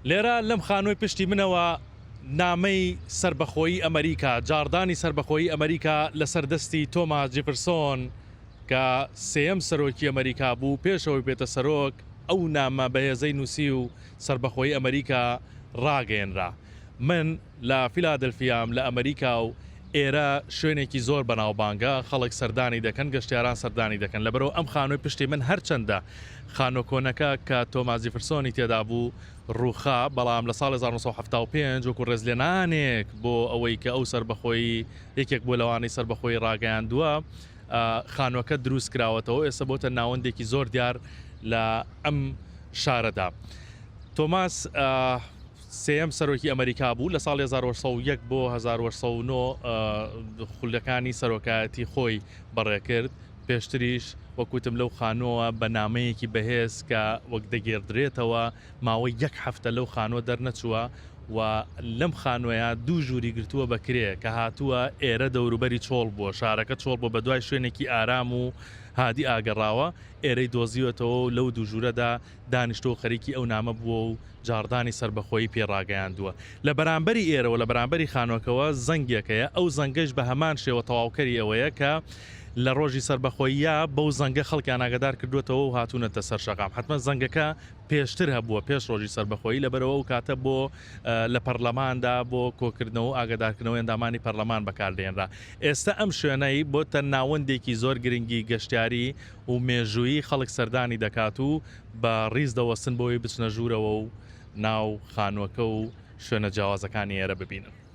لێرە لەم خانووی پشتی منەوە نامەی سربەخۆیی ئەمریکا، جاردانی سربەخۆیی ئەمریکا لەسەر دەستی تۆماس جیفرسۆن کە سێەم سەرۆکی ئەمریکا بوو پێشەوەی بێتە سەرۆک. ئەو نامە بەهێزەی نووسی و سربەخۆیی ئەمریکا ڕاگەیەنرا. من لە فیلادلفیام لە ئەمریکا و ئێرە شوێنێکی زۆر بەناوبانگە، خەڵک سەردانی دەکەن، گەشتیاران سەردانی دەکەن. لەبەرەوە ئەم خانووی پشتی من هەرچەندە خانۆکۆنەکە کە تۆماس جیفرسۆنی تێدا بوو ڕووخا، بەڵام لە ساڵی 1975 وەکو ڕێزلێنانێک بۆ ئەوەی کە ئەو سربەخۆیی یەکێک بۆ لەوانەی سربەخۆی ڕاگەیاندووە خانووەکە دروست کراوەتەوە. ئێستا بۆتە ناوەندێکی زۆر دیار لە ئەم شارەدا. تۆماس سێەم سەرۆکی ئەمریکا بوو لە ساڵی 1901 بۆ 1909 خولەکانی سەرۆکایەتی خۆی بەڕێکرد. پێشتریش وەکوتم لەو خانۆوە بە نامەیەکی بەهێز کە وەک دەگێڕدرێتەوە ماوەی یەک هەفتە لەو خانۆ دەرنەچووە و لەم خانوەیە دوو ژووری گرتووە بەکرێ کە هاتووە ئێرە دەوروبەری چۆڵ بووە، شارەکە چۆڵ بۆ بە دوای شوێنێکی ئارام و هادی ئاگەڕاوە ئێرەی دۆزیوەتەوە و لەو دوو ژوورەدا دانیشتۆ خەریکی ئەو نامە بووە و جاردانی سربەخۆیی پێڕاگەیاندووە. لە بەرامبەری ئێرەوە لە بەرامبەری خانۆکەوە زەنگێکەیە، ئەو زەنگەش بە هەمان شێوە تەواوکەری ئەوەیە کە لە ڕۆژی سربەخۆییە بەو زەنگە خەڵکیان ئاگادار کردوێتەوە و هاتوونەتە سەر شەقام. حتممە زەنگەکە پێشتر هەبووە پێش ڕۆژی سربەخۆیی، لەبەرەوە و کاتە بۆ لە پەرلەماندا بۆ کۆکردنەوە و ئاگادارکردنەوەی ئەندامانی پەرلەمان بەکاردێنرا. ئێستا ئەم شوێنەی بۆتە ناوەندێکی زۆر گرنگی گەشتیاری و مێژووی خەڵک سەردانی دەکات و بە ڕیز دەوەستن بۆی بچنە ژوورەوە و ناو خانووەکە و شوێنە جیاوازەکانی ئێرە ببینن.